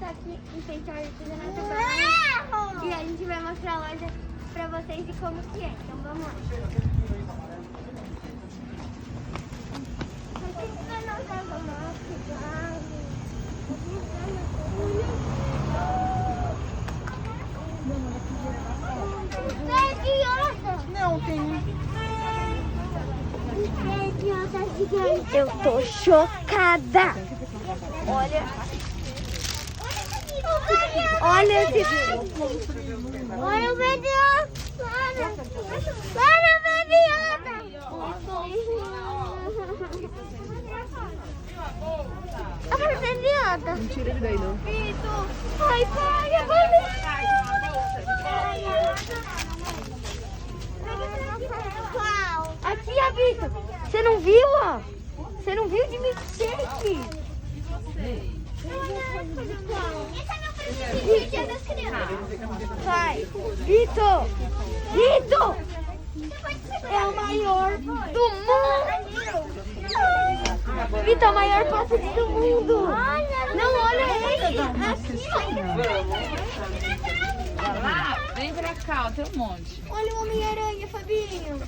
aqui em frente ao artesanato urbano. E a gente vai mostrar a loja pra vocês e como que é. Então vamos lá. Não, tem. Eu tô chocada. Olha. Olha esse vídeo. Olha o vídeo. Olha o vídeo. Agora tem viada. Não tira ele daí, não. Vitor. Ai, pai, eu aqui, ó, Vitor. Você não viu, ó? Você não viu de milkshake? Esse é meu presente das crianças. Vai. Vitor. Vitor. É o maior do mundo. Vitor, é o maior pocket do mundo. Não, olha ele. Aqui, ó. Vai lá, vem pra cá, ó, tem um monte. Olha o Homem-Aranha, Fabinho.